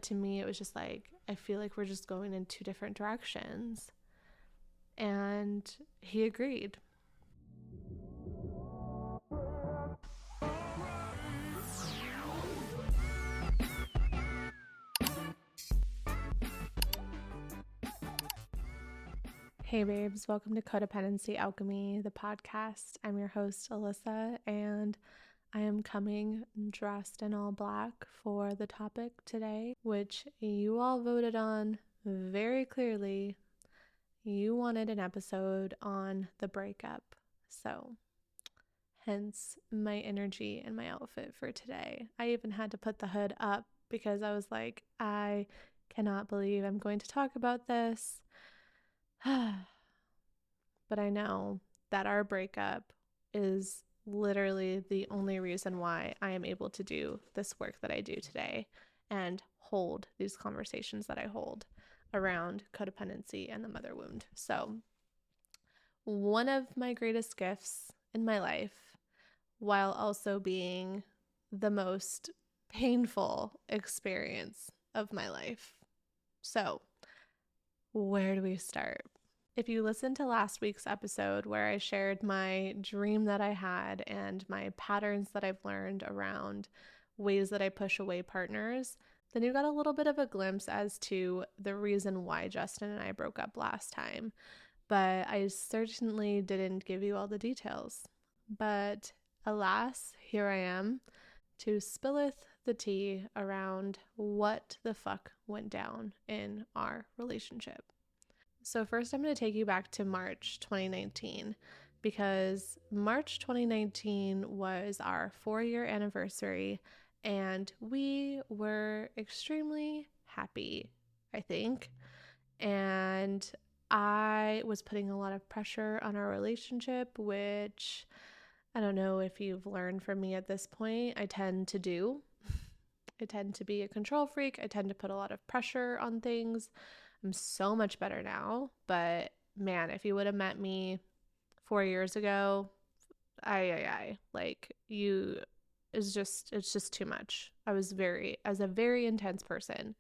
To me, it was just like, I feel like we're just going in two different directions. And he agreed. Hey babes, welcome to Codependency Alchemy, the podcast. I'm your host, Alyssa, and I am coming dressed in all black for the topic today, which you all voted on very clearly. You wanted an episode on the breakup, so hence my energy and my outfit for today. I even had to put the hood up because I was like, I cannot believe I'm going to talk about this. But I know that our breakup is literally the only reason why I am able to do this work that I do today and hold these conversations that I hold around codependency and the mother wound. So, one of my greatest gifts in my life, while also being the most painful experience of my life. So, where do we start? If you listened to last week's episode where I shared my dream that I had and my patterns that I've learned around ways that I push away partners, then you got a little bit of a glimpse as to the reason why Justin and I broke up last time. But I certainly didn't give you all the details. But alas, here I am to spilleth the tea around what the fuck went down in our relationship. So first I'm going to take you back to March 2019 because March 2019 was our 4-year anniversary and we were extremely happy, I think. And I was putting a lot of pressure on our relationship, which I don't know if you've learned from me at this point, I tend to do. I tend to be a control freak. I tend to put a lot of pressure on things. I'm so much better now, but man, if you would have met me 4 years ago, like it's just too much. I was a very intense person.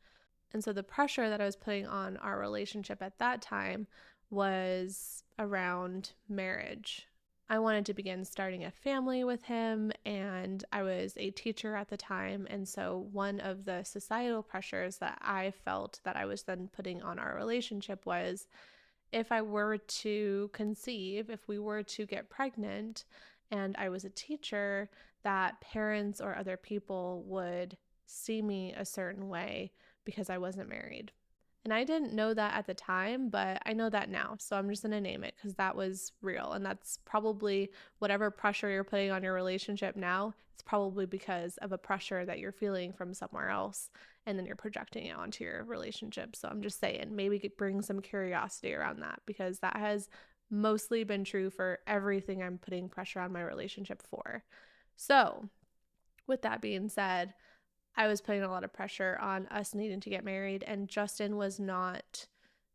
And so the pressure that I was putting on our relationship at that time was around marriage. I wanted to begin starting a family with him, and I was a teacher at the time. And so one of the societal pressures that I felt that I was then putting on our relationship was if I were to conceive, if we were to get pregnant, and I was a teacher, that parents or other people would see me a certain way because I wasn't married. And I didn't know that at the time, but I know that now. So I'm just going to name it because that was real. And that's probably whatever pressure you're putting on your relationship now, it's probably because of a pressure that you're feeling from somewhere else. And then you're projecting it onto your relationship. So I'm just saying, maybe bring some curiosity around that because that has mostly been true for everything I'm putting pressure on my relationship for. So with that being said, I was putting a lot of pressure on us needing to get married, and Justin was not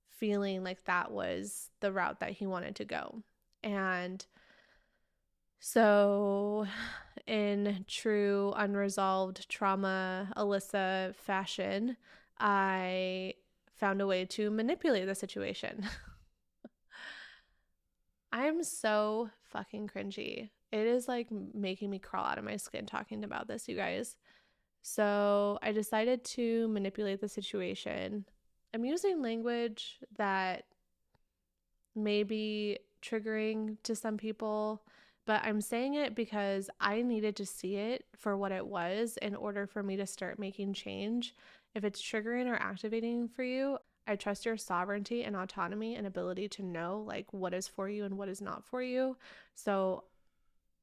feeling like that was the route that he wanted to go. And so in true unresolved trauma Alyssa fashion, I found a way to manipulate the situation. I am so fucking cringy. It is like making me crawl out of my skin talking about this, you guys. So I decided to manipulate the situation. I'm using language that may be triggering to some people, but I'm saying it because I needed to see it for what it was in order for me to start making change. If it's triggering or activating for you, I trust your sovereignty and autonomy and ability to know like what is for you and what is not for you. So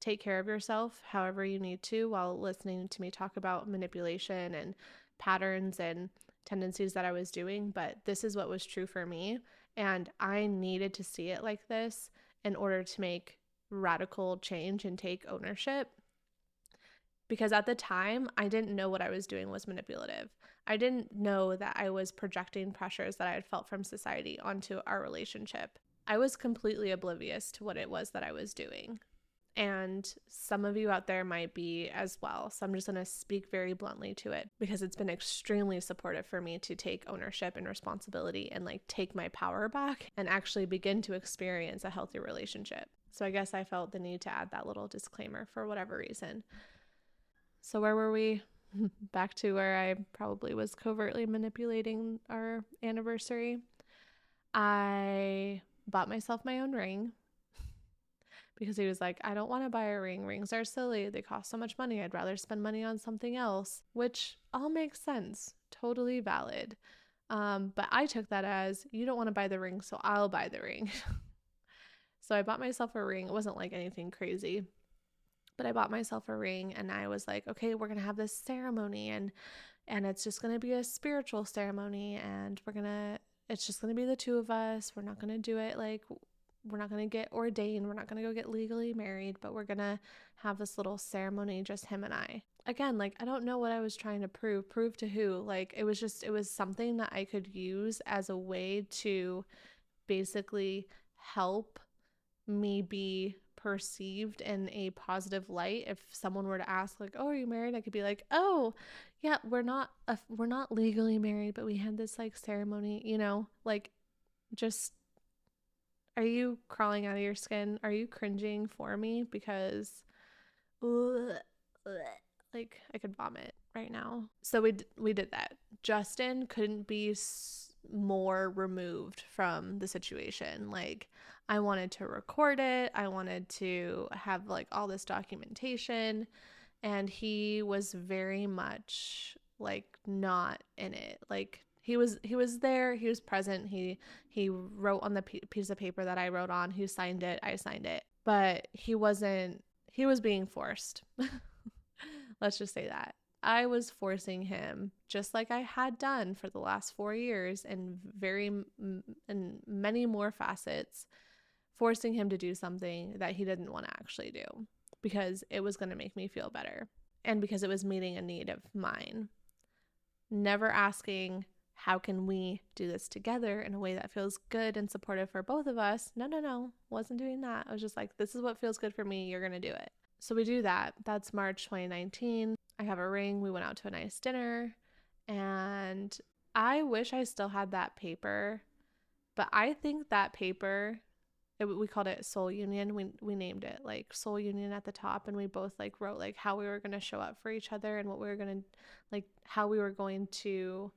take care of yourself however you need to while listening to me talk about manipulation and patterns and tendencies that I was doing. But this is what was true for me. And I needed to see it like this in order to make radical change and take ownership. Because at the time, I didn't know what I was doing was manipulative. I didn't know that I was projecting pressures that I had felt from society onto our relationship. I was completely oblivious to what it was that I was doing. And some of you out there might be as well. So I'm just going to speak very bluntly to it because it's been extremely supportive for me to take ownership and responsibility and like take my power back and actually begin to experience a healthy relationship. So I guess I felt the need to add that little disclaimer for whatever reason. So where were we? Back to where I probably was covertly manipulating our anniversary. I bought myself my own ring because he was like, I don't want to buy a ring. Rings are silly. They cost so much money. I'd rather spend money on something else, which all makes sense. Totally valid. But I took that as, you don't want to buy the ring, so I'll buy the ring. So I bought myself a ring. It wasn't like anything crazy, but I bought myself a ring and I was like, okay, we're going to have this ceremony and it's just going to be a spiritual ceremony and it's just going to be the two of us. We're not going to do it like, we're not going to get ordained. We're not going to go get legally married, but we're going to have this little ceremony, just him and I. Again, like, I don't know what I was trying to prove to who. Like, it was something that I could use as a way to basically help me be perceived in a positive light. If someone were to ask like, oh, are you married? I could be like, oh yeah, we're not legally married, but we had this like ceremony, you know, like, just, are you crawling out of your skin? Are you cringing for me? Because like I could vomit right now. So we did that. Justin couldn't be more removed from the situation. Like, I wanted to record it. I wanted to have like all this documentation, and he was very much like not in it. Like, he was there, he was present, he wrote on the piece of paper that I wrote on, he signed it, I signed it, but he was being forced. Let's just say that. I was forcing him, just like I had done for the last 4 years and many more facets, forcing him to do something that he didn't want to actually do because it was going to make me feel better and because it was meeting a need of mine. Never asking, how can we do this together in a way that feels good and supportive for both of us? No. Wasn't doing that. I was just like, this is what feels good for me. You're going to do it. So we do that. That's March 2019. I have a ring. We went out to a nice dinner. And I wish I still had that paper. But I think that paper, we called it Soul Union. We named it like Soul Union at the top. And we both like wrote like how we were going to show up for each other and what we were going to, like, how we were going to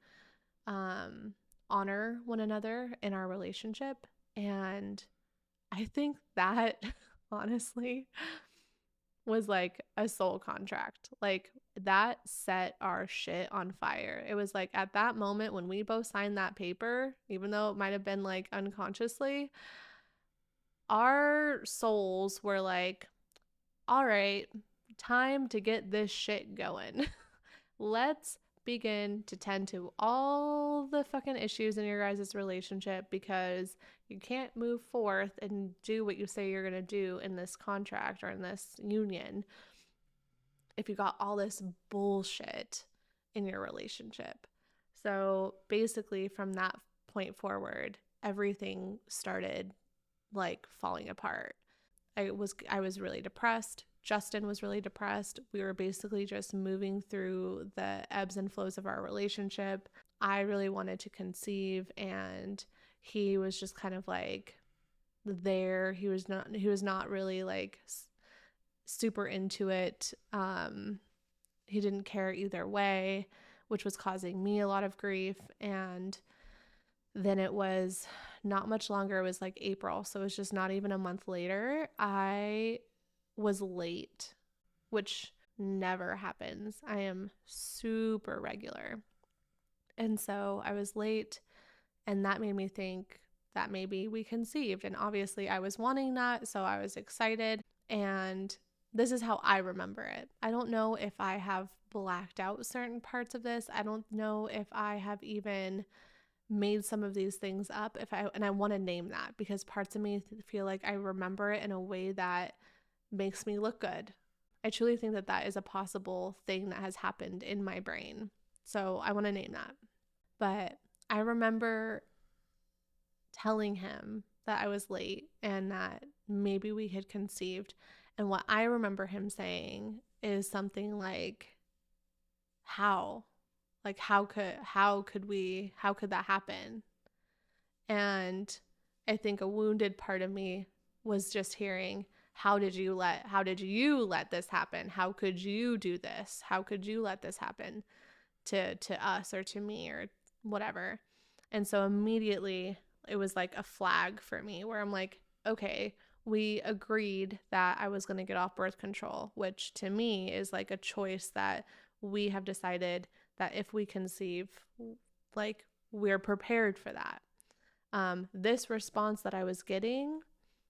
honor one another in our relationship. And I think that honestly was like a soul contract. Like, that set our shit on fire. It was like at that moment when we both signed that paper, even though it might have been like unconsciously, our souls were like, all right, time to get this shit going. Let's begin to tend to all the fucking issues in your guys' relationship, because you can't move forth and do what you say you're going to do in this contract or in this union if you got all this bullshit in your relationship. So basically from that point forward, everything started like falling apart. I was really depressed. Justin was really depressed. We were basically just moving through the ebbs and flows of our relationship. I really wanted to conceive, and he was just kind of like there. He was not really like super into it. He didn't care either way, which was causing me a lot of grief. And then it was not much longer. It was like April. So it was just not even a month later. I was late, which never happens. I am super regular. And so I was late, and that made me think that maybe we conceived. And obviously I was wanting that, so I was excited. And this is how I remember it. I don't know if I have blacked out certain parts of this. I don't know if I have even made some of these things up. And I want to name that, because parts of me feel like I remember it in a way that makes me look good. I truly think that that is a possible thing that has happened in my brain. So I want to name that. But I remember telling him that I was late and that maybe we had conceived. And what I remember him saying is something like, how? Like how could that happen? And I think a wounded part of me was just hearing, how did you let this happen? How could you do this? How could you let this happen to us or to me or whatever? And so immediately it was like a flag for me where I'm like, okay, we agreed that I was going to get off birth control, which to me is like a choice that we have decided that if we conceive, like we're prepared for that. This response that I was getting,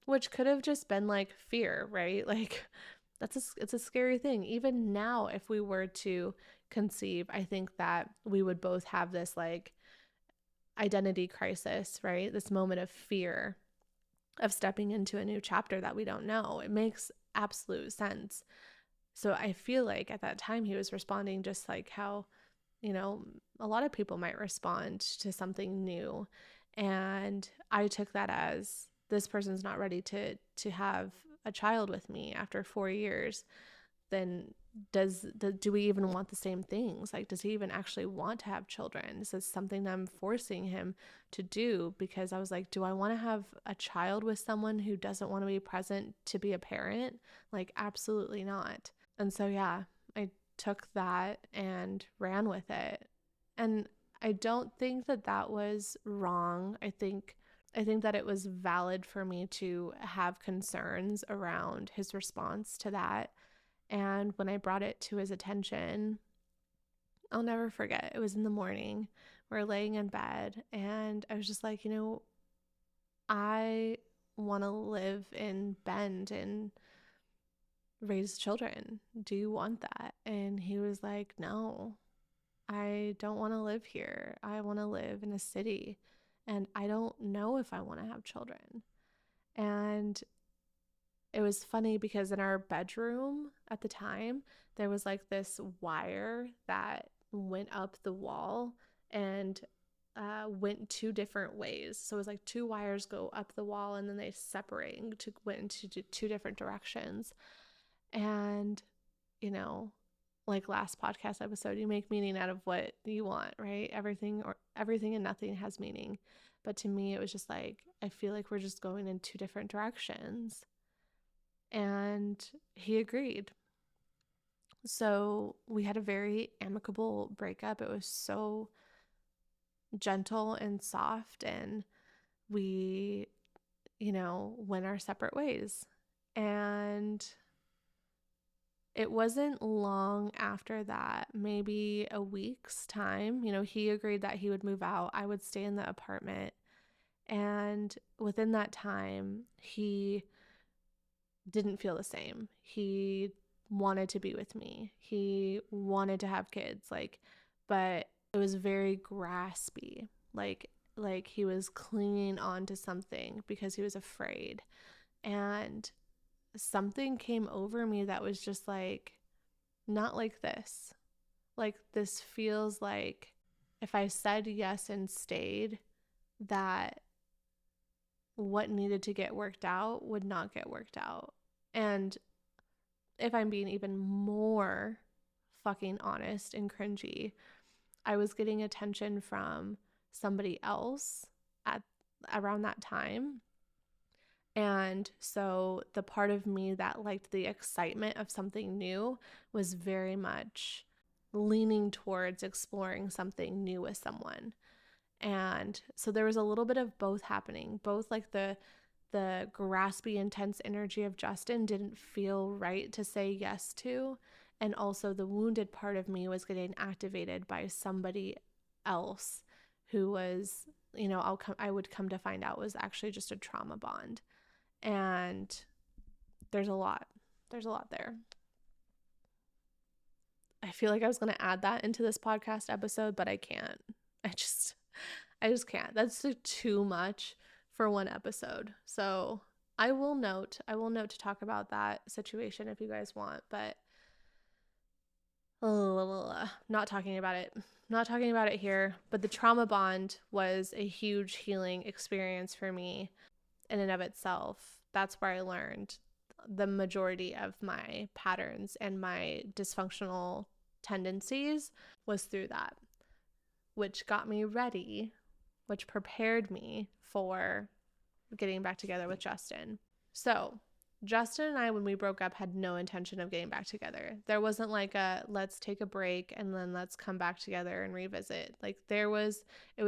which could have just been like fear, right? Like it's a scary thing. Even now, if we were to conceive, I think that we would both have this like identity crisis, right? This moment of fear of stepping into a new chapter that we don't know. It makes absolute sense. So I feel like at that time he was responding just like how, a lot of people might respond to something new. And I took that as, this person's not ready to have a child with me after 4 years. Then do we even want the same things? Like, does he even actually want to have children? Is this something that I'm forcing him to do? Because I was like, do I want to have a child with someone who doesn't want to be present to be a parent? Like, absolutely not. And so, yeah, I took that and ran with it. And I don't think that was wrong. I think that it was valid for me to have concerns around his response to that. And when I brought it to his attention, I'll never forget. It was in the morning. We're laying in bed, and I was just like, I want to live in Bend and raise children. Do you want that? And he was like, no, I don't want to live here. I want to live in a city, and I don't know if I want to have children. And it was funny because in our bedroom at the time, there was like this wire that went up the wall and went two different ways. So it was like two wires go up the wall and then they separate and went into two different directions. And, like last podcast episode, you make meaning out of what you want, right? Everything and nothing has meaning. But to me, it was just like, I feel like we're just going in two different directions. And he agreed. So we had a very amicable breakup. It was so gentle and soft, and we, went our separate ways. And it wasn't long after that, maybe a week's time, he agreed that he would move out. I would stay in the apartment. And within that time, he didn't feel the same. He wanted to be with me. He wanted to have kids, but it was very graspy. Like he was clinging on to something because he was afraid. And something came over me that was just like, not like this. Like, this feels like if I said yes and stayed, that what needed to get worked out would not get worked out. And if I'm being even more fucking honest and cringy, I was getting attention from somebody else at around that time. And so the part of me that liked the excitement of something new was very much leaning towards exploring something new with someone. And so there was a little bit of both happening, both like the graspy, intense energy of Justin didn't feel right to say yes to. And also the wounded part of me was getting activated by somebody else who was, I would come to find out was actually just a trauma bond. And there's a lot there. I feel like I was going to add that into this podcast episode, but I can't. I just can't. That's too much for one episode. So I will note to talk about that situation if you guys want, but not talking about it here. But the trauma bond was a huge healing experience for me in and of itself. That's where I learned the majority of my patterns and my dysfunctional tendencies was through that, which got me ready, which prepared me for getting back together with Justin. So Justin and I, when we broke up, had no intention of getting back together. There wasn't like a let's take a break and then let's come back together and revisit. Like it was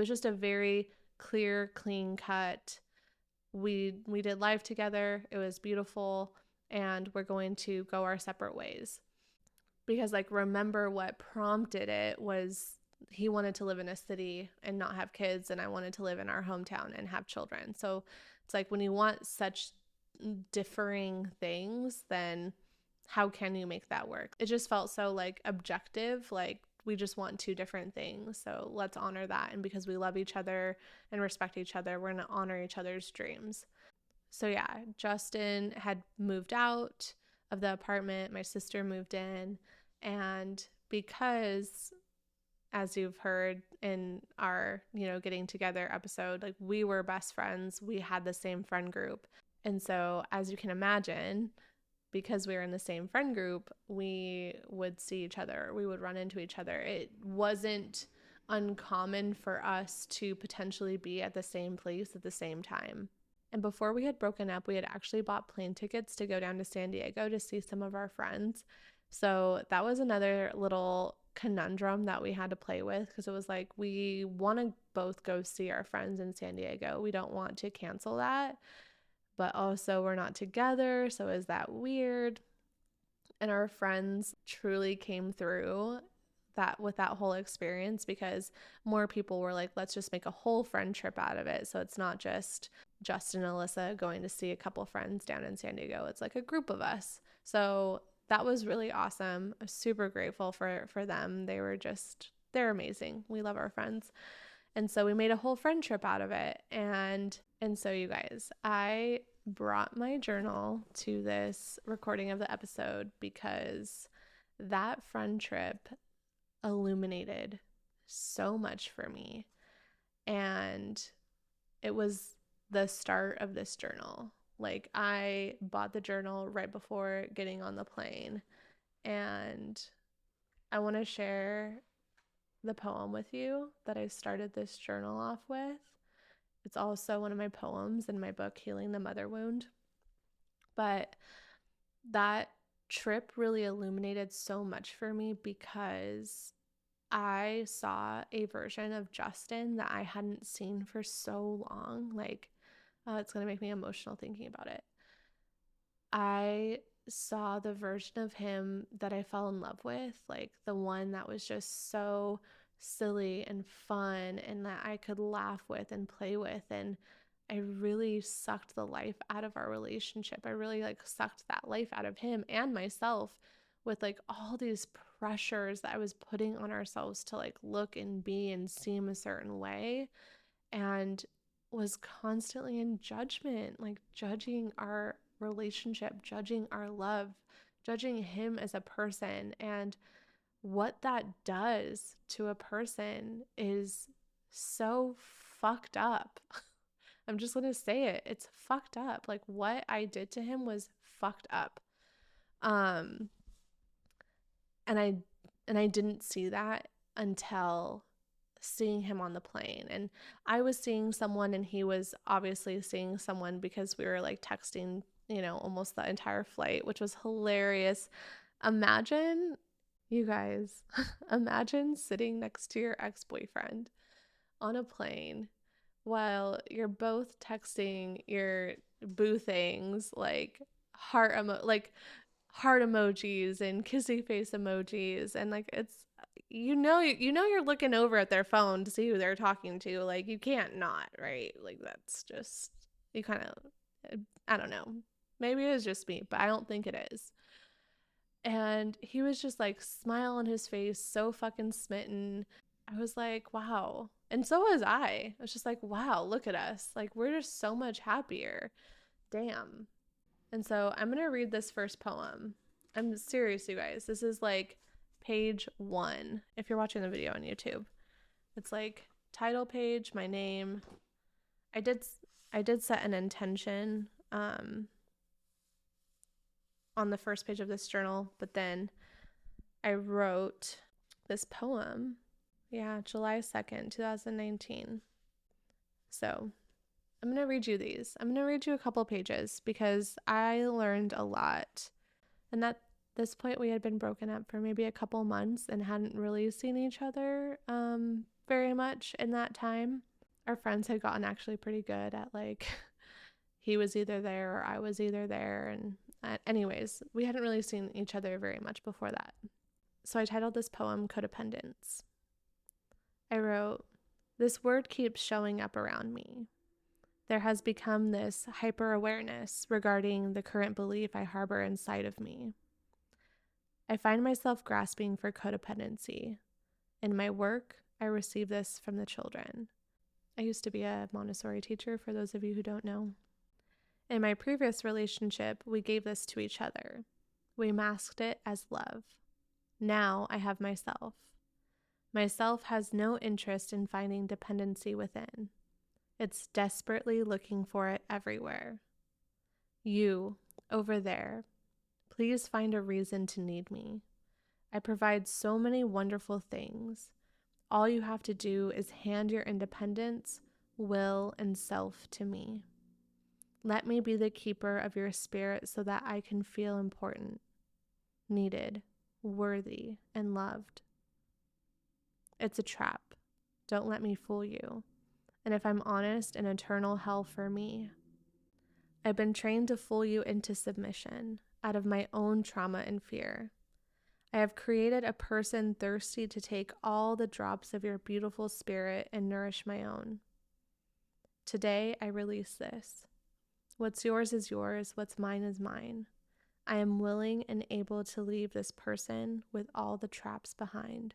just a very clear, clean cut. We did life together. It was beautiful, and we're going to go our separate ways. Because like, remember what prompted it was he wanted to live in a city and not have kids, and I wanted to live in our hometown and have children. So it's like, when you want such differing things, then how can you make that work? It just felt so like objective, like we just want two different things, so let's honor that. And because we love each other and respect each other, we're gonna honor each other's dreams. So yeah, Justin had moved out of the apartment, my sister moved in, and because, as you've heard in our, getting together episode, like we were best friends, we had the same friend group. And so, as you can imagine, because we were in the same friend group, we would see each other, we would run into each other. It wasn't uncommon for us to potentially be at the same place at the same time. And before we had broken up, we had actually bought plane tickets to go down to San Diego to see some of our friends. So that was another little conundrum that we had to play with, because it was like, we want to both go see our friends in San Diego. We don't want to cancel that, but also we're not together, so is that weird? And our friends truly came through that with that whole experience, because more people were like, let's just make a whole friend trip out of it. So it's not just Justin and Alyssa going to see a couple friends down in San Diego. It's like a group of us. So that was really awesome. I'm super grateful for them. They're amazing. We love our friends. And so we made a whole friend trip out of it. And so, you guys, I brought my journal to this recording of the episode because that friend trip illuminated so much for me. And it was the start of this journal. Like, I bought the journal right before getting on the plane. And I want to share the poem with you that I started this journal off with. It's also one of my poems in my book, Healing the Mother Wound. But that trip really illuminated so much for me because I saw a version of Justin that I hadn't seen for so long. Like, it's going to make me emotional thinking about it. I saw the version of him that I fell in love with, like the one that was just so silly and fun and that I could laugh with and play with. And I really sucked the life out of our relationship. I really sucked that life out of him and myself with all these pressures that I was putting on ourselves to look and be and seem a certain way, and was constantly in judgment, judging our relationship, judging our love, judging him as a person. And what that does to a person is so fucked up. I'm just going to say it. It's fucked up. What I did to him was fucked up. And I didn't see that until seeing him on the plane. And I was seeing someone and he was obviously seeing someone, because we were texting, almost the entire flight, which was hilarious. Imagine, you guys, imagine sitting next to your ex-boyfriend on a plane while you're both texting your boo things, heart emojis and kissy face emojis, and it's you're looking over at their phone to see who they're talking to. You can't not, right? That's just, you kind of, I don't know, maybe it was just me, but I don't think it is. And he was just smile on his face, so fucking smitten. I was like, wow. And so was I. I was just like, wow, look at us. We're just so much happier. Damn. And so I'm going to read this first poem. I'm serious, you guys. This is page 1 if you're watching the video on YouTube. It's title page, my name. I did set an intention on the first page of this journal, but then I wrote this poem. Yeah, July 2nd, 2019. So I'm going to read you these. I'm going to read you a couple pages because I learned a lot. And at this point, we had been broken up for maybe a couple months and hadn't really seen each other very much in that time. Our friends had gotten actually pretty good at like, he was either there or I was either there. And anyways, we hadn't really seen each other very much before that. So I titled this poem Codependence. I wrote, "This word keeps showing up around me. There has become this hyper-awareness regarding the current belief I harbor inside of me. I find myself grasping for codependency. In my work, I receive this from the children." I used to be a Montessori teacher, for those of you who don't know. "In my previous relationship, we gave this to each other. We masked it as love. Now I have myself. Myself has no interest in finding dependency within. It's desperately looking for it everywhere. You, over there, please find a reason to need me. I provide so many wonderful things. All you have to do is hand your independence, will, and self to me. Let me be the keeper of your spirit so that I can feel important, needed, worthy, and loved. It's a trap. Don't let me fool you. And if I'm honest, an eternal hell for me. I've been trained to fool you into submission out of my own trauma and fear. I have created a person thirsty to take all the drops of your beautiful spirit and nourish my own. Today, I release this. What's yours is yours, what's mine is mine. I am willing and able to leave this person with all the traps behind.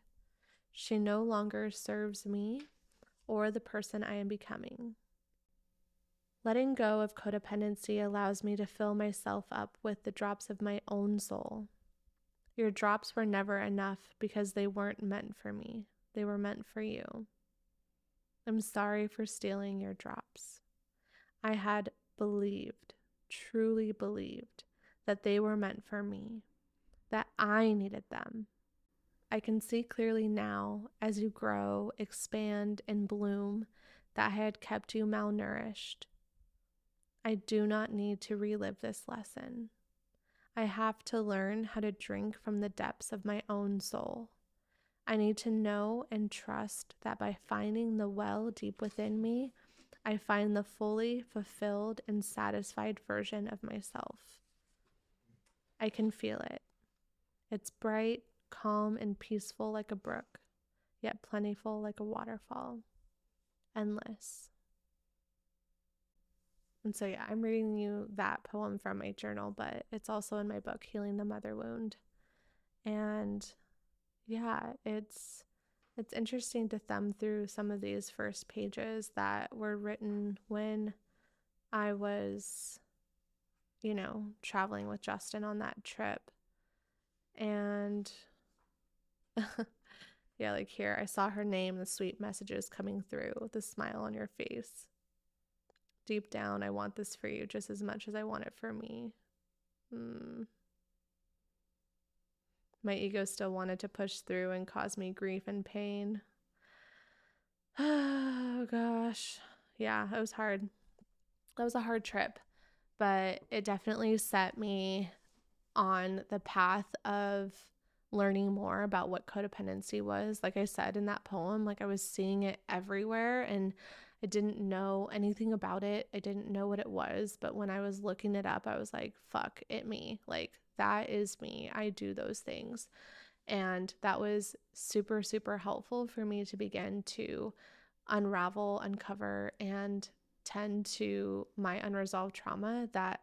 She no longer serves me or the person I am becoming. Letting go of codependency allows me to fill myself up with the drops of my own soul. Your drops were never enough because they weren't meant for me. They were meant for you. I'm sorry for stealing your drops. I had believed, truly believed, that they were meant for me, that I needed them. I can see clearly now, as you grow, expand, and bloom, that I had kept you malnourished. I do not need to relive this lesson. I have to learn how to drink from the depths of my own soul. I need to know and trust that by finding the well deep within me, I find the fully fulfilled and satisfied version of myself. I can feel it. It's bright, calm, and peaceful like a brook, yet plentiful like a waterfall. Endless. And so, yeah, I'm reading you that poem from my journal, but it's also in my book, Healing the Mother Wound. And yeah, it's interesting to thumb through some of these first pages that were written when I was, traveling with Justin on that trip. And yeah, like here, I saw her name, the sweet messages coming through, the smile on your face. Deep down, I want this for you just as much as I want it for me. My ego still wanted to push through and cause me grief and pain. Oh gosh. Yeah, it was hard. That was a hard trip, but it definitely set me on the path of learning more about what codependency was. Like I said in that poem, like I was seeing it everywhere and I didn't know anything about it. I didn't know what it was, but when I was looking it up, I was like, fuck it, me. Like that is me. I do those things. And that was super, super helpful for me to begin to unravel, uncover, and tend to my unresolved trauma that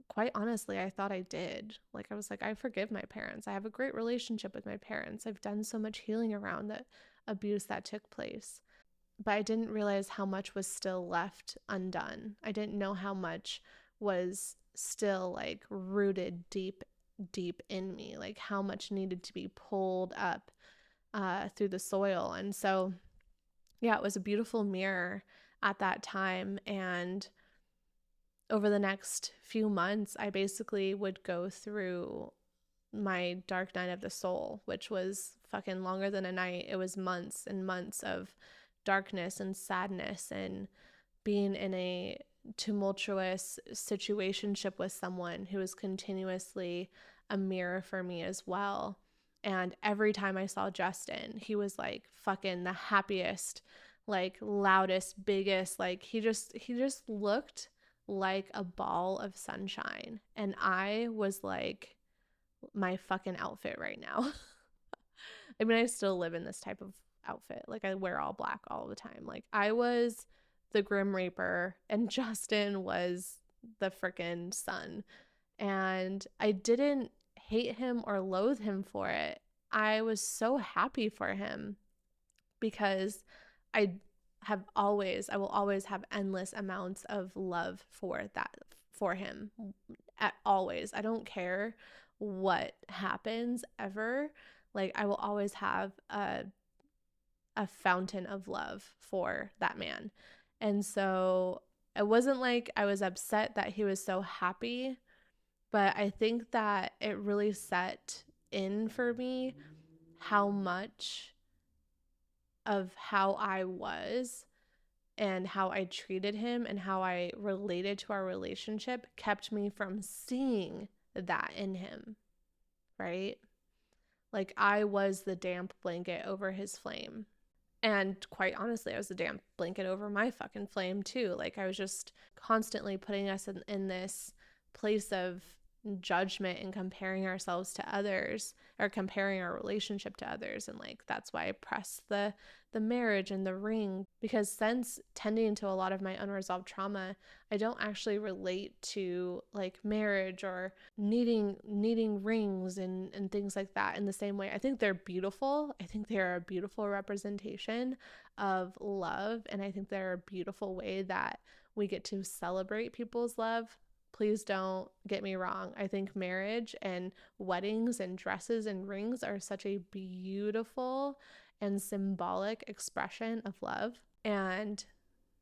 quite honestly, I thought I did. Like I was like, I forgive my parents. I have a great relationship with my parents. I've done so much healing around the abuse that took place. But I didn't realize how much was still left undone. I didn't know how much was still like rooted deep, deep in me, like how much needed to be pulled up through the soil. And so, yeah, it was a beautiful mirror at that time. And over the next few months, I basically would go through my dark night of the soul, which was fucking longer than a night. It was months and months of darkness and sadness and being in a tumultuous situationship with someone who was continuously a mirror for me as well. And every time I saw Justin, he was like fucking the happiest, like loudest, biggest, like he just looked like a ball of sunshine. And I was like my fucking outfit right now. I mean, I still live in this type of outfit. Like I wear all black all the time. Like I was the Grim Reaper and Justin was the freaking sun. And I didn't hate him or loathe him for it. I was so happy for him because I I will always have endless amounts of love for him. Always. I don't care what happens ever. Like I will always have a fountain of love for that man. And so it wasn't like I was upset that he was so happy, but I think that it really set in for me how much of how I was and how I treated him and how I related to our relationship kept me from seeing that in him, right? Like I was the damp blanket over his flame. And quite honestly, I was the damp blanket over my fucking flame too. Like I was just constantly putting us in this place of judgment and comparing ourselves to others or comparing our relationship to others. And like that's why I pressed the marriage and the ring, because since tending to a lot of my unresolved trauma, I don't actually relate to like marriage or needing rings and things like that in the same way. I think they're beautiful. I think they're a beautiful representation of love, and I think they're a beautiful way that we get to celebrate people's love. Please don't get me wrong. I think marriage and weddings and dresses and rings are such a beautiful and symbolic expression of love. And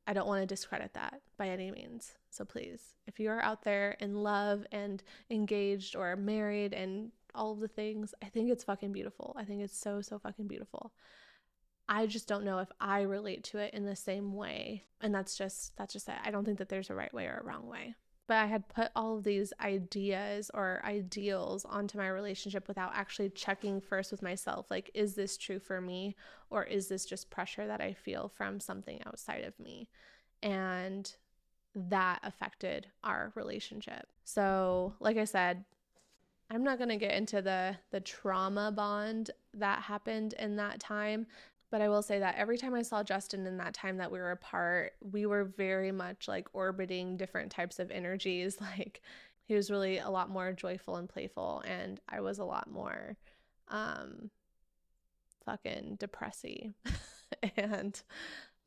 I don't want to discredit that by any means. So please, if you are out there in love and engaged or married and all of the things, I think it's fucking beautiful. I think it's so, so fucking beautiful. I just don't know if I relate to it in the same way. And that's just it. I don't think that there's a right way or a wrong way. But I had put all of these ideas or ideals onto my relationship without actually checking first with myself. Like, is this true for me? Or is this just pressure that I feel from something outside of me? And that affected our relationship. So, like I said, I'm not going to get into the trauma bond that happened in that time. But I will say that every time I saw Justin in that time that we were apart, we were very much like orbiting different types of energies. Like he was really a lot more joyful and playful, and I was a lot more fucking depressy and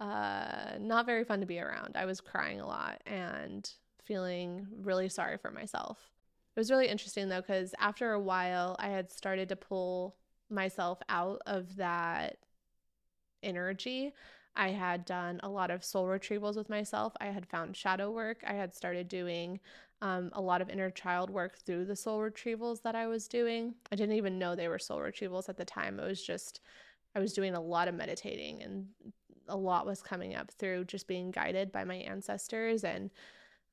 not very fun to be around. I was crying a lot and feeling really sorry for myself. It was really interesting though, because after a while I had started to pull myself out of that energy. I had done a lot of soul retrievals with myself. I had found shadow work. I had started doing a lot of inner child work through the soul retrievals that I was doing. I didn't even know they were soul retrievals at the time. It was just, I was doing a lot of meditating, and a lot was coming up through just being guided by my ancestors and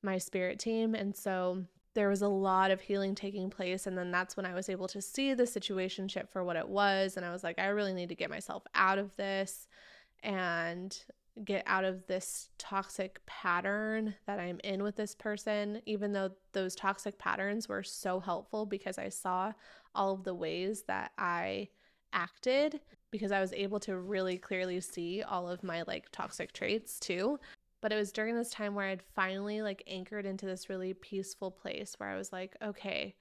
my spirit team. And so there was a lot of healing taking place. And then that's when I was able to see the situationship for what it was. And I was like, I really need to get myself out of this and get out of this toxic pattern that I'm in with this person, even though those toxic patterns were so helpful because I saw all of the ways that I acted, because I was able to really clearly see all of my like toxic traits too. But it was during this time where I'd finally like anchored into this really peaceful place where I was like, okay,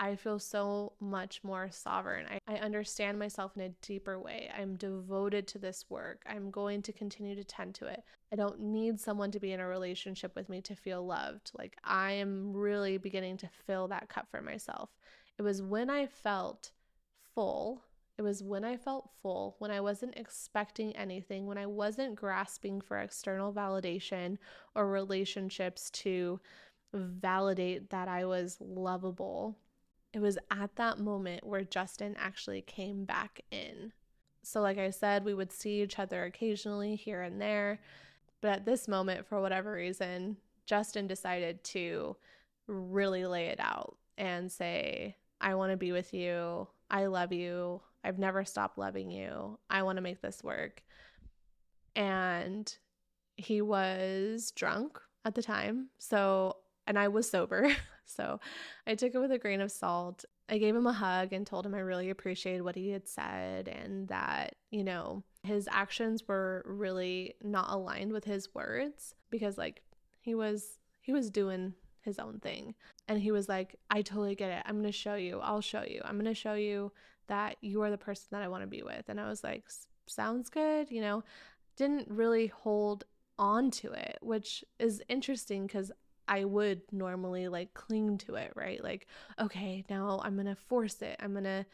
I feel so much more sovereign. I understand myself in a deeper way. I'm devoted to this work. I'm going to continue to tend to it. I don't need someone to be in a relationship with me to feel loved. Like I am really beginning to fill that cup for myself. It was when I felt full. It was when I felt full, when I wasn't expecting anything, when I wasn't grasping for external validation or relationships to validate that I was lovable. It was at that moment where Justin actually came back in. So, like I said, we would see each other occasionally here and there. But at this moment, for whatever reason, Justin decided to really lay it out and say, I want to be with you. I love you. I've never stopped loving you. I want to make this work. And he was drunk at the time. And I was sober. So I took it with a grain of salt. I gave him a hug and told him I really appreciated what he had said and that, his actions were really not aligned with his words because like he was doing his own thing. And he was like, I totally get it. I'm going to show you. I'll show you. I'm going to show you that you are the person that I want to be with. And I was like, sounds good, didn't really hold on to it, which is interesting because I would normally like cling to it, right? Like, okay, now I'm going to force it. I'm going to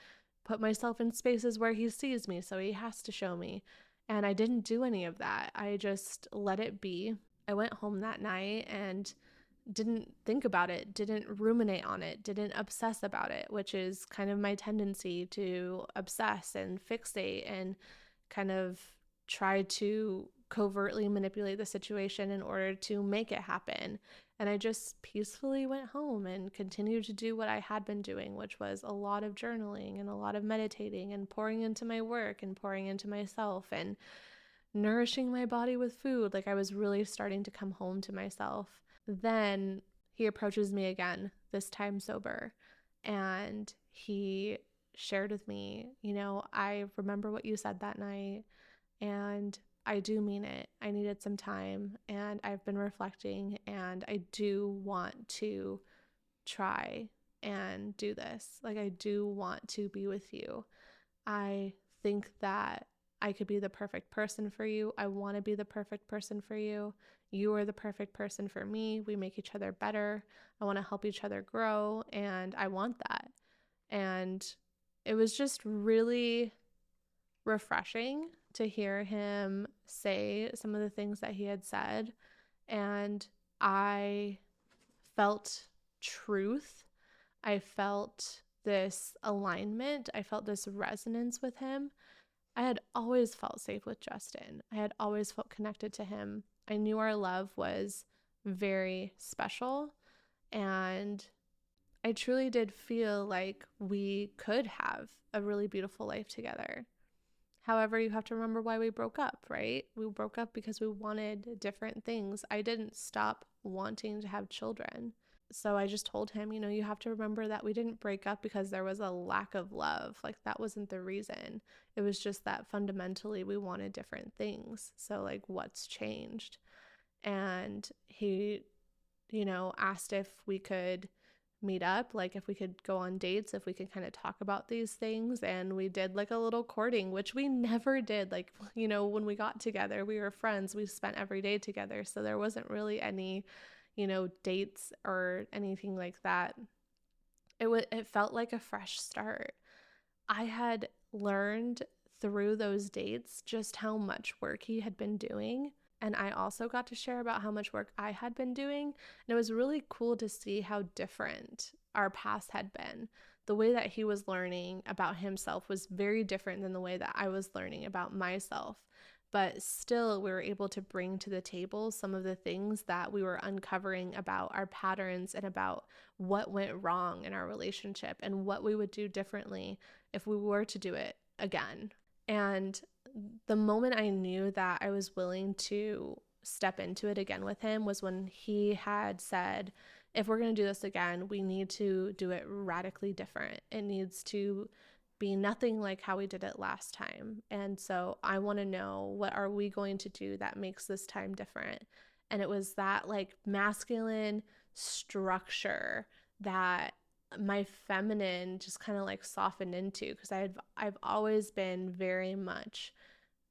put myself in spaces where he sees me, so he has to show me. And I didn't do any of that. I just let it be. I went home that night and didn't think about it, didn't ruminate on it, didn't obsess about it, which is kind of my tendency to obsess and fixate and kind of try to covertly manipulate the situation in order to make it happen. And I just peacefully went home and continued to do what I had been doing, which was a lot of journaling and a lot of meditating and pouring into my work and pouring into myself and nourishing my body with food. Like I was really starting to come home to myself. Then he approaches me again, this time sober, and he shared with me, I remember what you said that night, and I do mean it. I needed some time, and I've been reflecting, and I do want to try and do this. Like, I do want to be with you. I think that I could be the perfect person for you. I want to be the perfect person for you. You are the perfect person for me. We make each other better. I want to help each other grow, and I want that. And it was just really refreshing to hear him say some of the things that he had said. And I felt truth. I felt this alignment. I felt this resonance with him. I had always felt safe with Justin. I had always felt connected to him. I knew our love was very special, and I truly did feel like we could have a really beautiful life together. However, you have to remember why we broke up, right? We broke up because we wanted different things. I didn't stop wanting to have children. So I just told him, you have to remember that we didn't break up because there was a lack of love. Like, that wasn't the reason. It was just that fundamentally we wanted different things. So, like, what's changed? And he, asked if we could meet up, like if we could go on dates, if we could kind of talk about these things. And we did like a little courting, which we never did. Like, when we got together, we were friends. We spent every day together. So there wasn't really any dates or anything like that. It felt like a fresh start. I had learned through those dates just how much work he had been doing. And I also got to share about how much work I had been doing. And it was really cool to see how different our paths had been. The way that he was learning about himself was very different than the way that I was learning about myself. But still, we were able to bring to the table some of the things that we were uncovering about our patterns and about what went wrong in our relationship and what we would do differently if we were to do it again. And the moment I knew that I was willing to step into it again with him was when he had said, if we're going to do this again, we need to do it radically different. It needs to be nothing like how we did it last time. And so I want to know, what are we going to do that makes this time different? And it was that like masculine structure that my feminine just kind of like softened into, because I've always been very much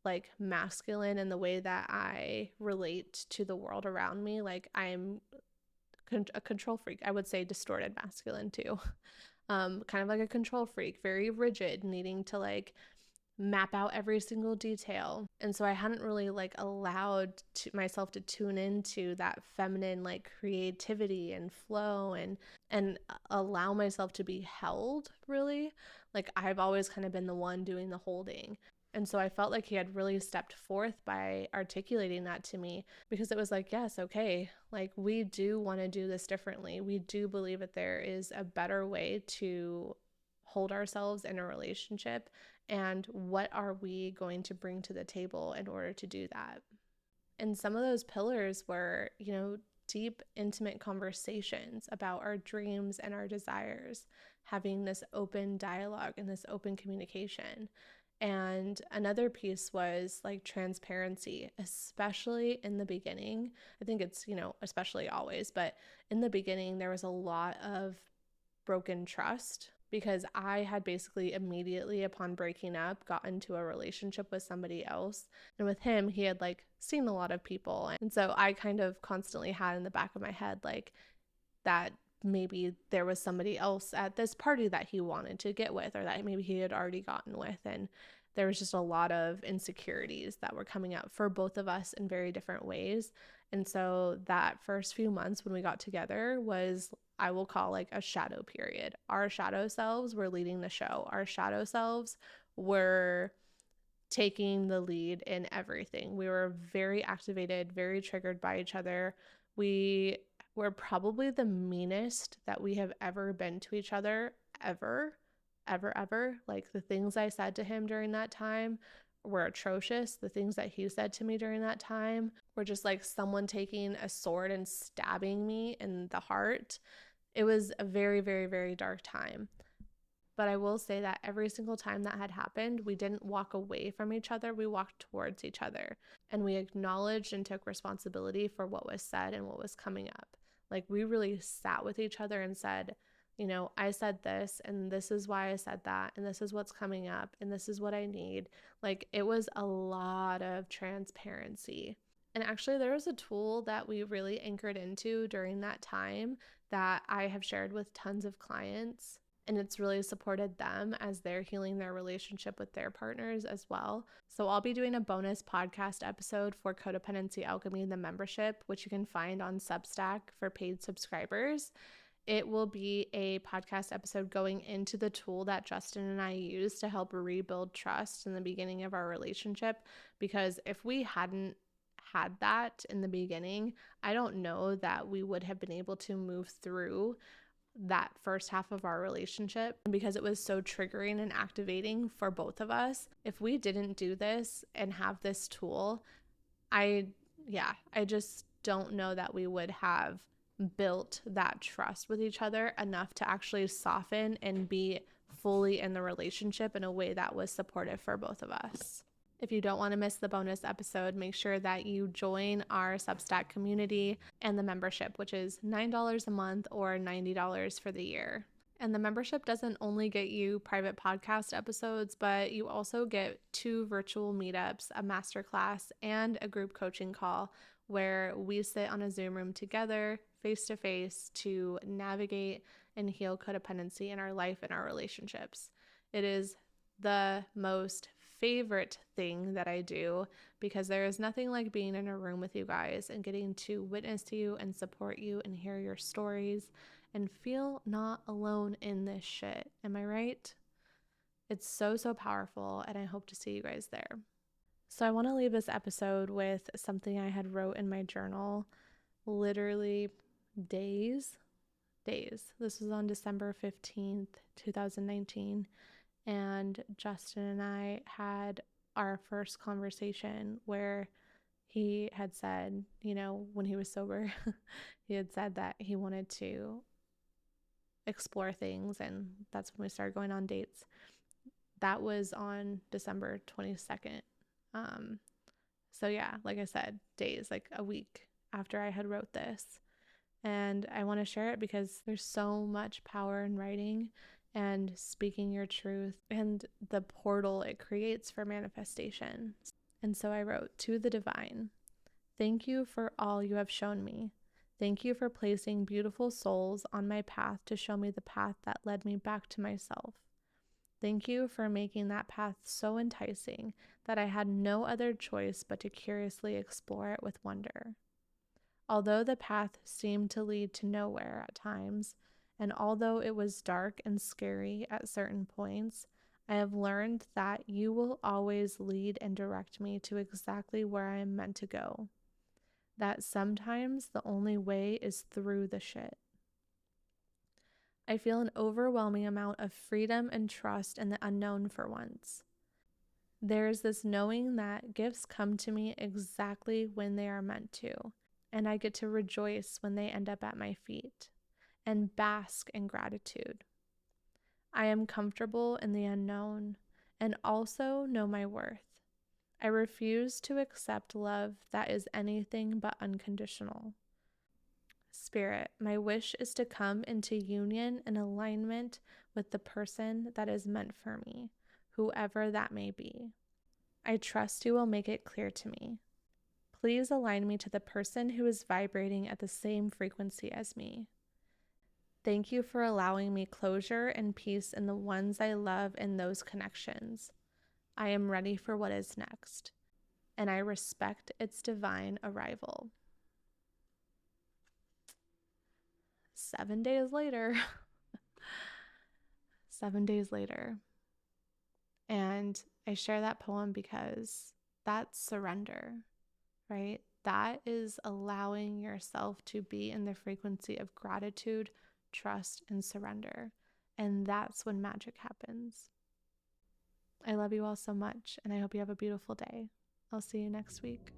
like masculine in the way that I relate to the world around me. Like, I'm a control freak. I would say distorted masculine too. Kind of like a control freak, very rigid, needing to like map out every single detail. And so I hadn't really like allowed myself to tune into that feminine like creativity and flow and allow myself to be held, really. Like I've always kind of been the one doing the holding. And so I felt like he had really stepped forth by articulating that to me, because it was like, yes, okay, like we do want to do this differently. We do believe that there is a better way to hold ourselves in a relationship. And what are we going to bring to the table in order to do that? And some of those pillars were, deep, intimate conversations about our dreams and our desires, having this open dialogue and this open communication. And another piece was like transparency, especially in the beginning. I think it's, especially always, but in the beginning, there was a lot of broken trust, because I had basically immediately upon breaking up got into a relationship with somebody else. And with him, he had like seen a lot of people. And so I kind of constantly had in the back of my head like that maybe there was somebody else at this party that he wanted to get with, or that maybe he had already gotten with. And there was just a lot of insecurities that were coming up for both of us in very different ways. And so that first few months when we got together was, I will call like a shadow period. Our shadow selves were leading the show. Our shadow selves were taking the lead in everything. We were very activated, very triggered by each other. We were probably the meanest that we have ever been to each other, ever. Like the things I said to him during that time were atrocious. The things that he said to me during that time were just like someone taking a sword and stabbing me in the heart. It was a very, very, very dark time. But I will say that every single time that had happened, we didn't walk away from each other. We walked towards each other, and we acknowledged and took responsibility for what was said and what was coming up. Like we really sat with each other and said, I said this, and this is why I said that, and this is what's coming up, and this is what I need. Like it was a lot of transparency. And actually, there was a tool that we really anchored into during that time that I have shared with tons of clients, and it's really supported them as they're healing their relationship with their partners as well. So I'll be doing a bonus podcast episode for Codependency Alchemy in the membership, which you can find on Substack for paid subscribers. It will be a podcast episode going into the tool that Justin and I used to help rebuild trust in the beginning of our relationship, because if we hadn't had that in the beginning, I don't know that we would have been able to move through that first half of our relationship, because it was so triggering and activating for both of us. If we didn't do this and have this tool, I just don't know that we would have built that trust with each other enough to actually soften and be fully in the relationship in a way that was supportive for both of us. If you don't want to miss the bonus episode, make sure that you join our Substack community and the membership, which is $9 a month or $90 for the year. And the membership doesn't only get you private podcast episodes, but you also get 2 virtual meetups, a masterclass, and a group coaching call where we sit on a Zoom room together, face to face, to navigate and heal codependency in our life and our relationships. It is the most favorite thing that I do, because there is nothing like being in a room with you guys and getting to witness you and support you and hear your stories and feel not alone in this shit. Am I right? It's so, so powerful, and I hope to see you guys there. So I want to leave this episode with something I had wrote in my journal literally days. This was on December 15th, 2019. And Justin and I had our first conversation where he had said, when he was sober, he had said that he wanted to explore things, and that's when we started going on dates. That was on December 22nd. So yeah, like I said, days, like a week after I had wrote this. And I want to share it because there's so much power in writing and speaking your truth and the portal it creates for manifestation. And so I wrote, "To the divine, thank you for all you have shown me. Thank you for placing beautiful souls on my path to show me the path that led me back to myself. Thank you for making that path so enticing that I had no other choice but to curiously explore it with wonder. Although the path seemed to lead to nowhere at times, and although it was dark and scary at certain points, I have learned that you will always lead and direct me to exactly where I am meant to go. That sometimes the only way is through the shit. I feel an overwhelming amount of freedom and trust in the unknown for once. There is this knowing that gifts come to me exactly when they are meant to, and I get to rejoice when they end up at my feet and bask in gratitude. I am comfortable in the unknown and also know my worth. I refuse to accept love that is anything but unconditional. Spirit, my wish is to come into union and alignment with the person that is meant for me, whoever that may be. I trust you will make it clear to me. Please align me to the person who is vibrating at the same frequency as me. Thank you for allowing me closure and peace in the ones I love in those connections. I am ready for what is next, and I respect its divine arrival. 7 days later. 7 days later. And I share that poem because that's surrender, right? That is allowing yourself to be in the frequency of gratitude, trust, and surrender. And that's when magic happens. I love you all so much, and I hope you have a beautiful day. I'll see you next week.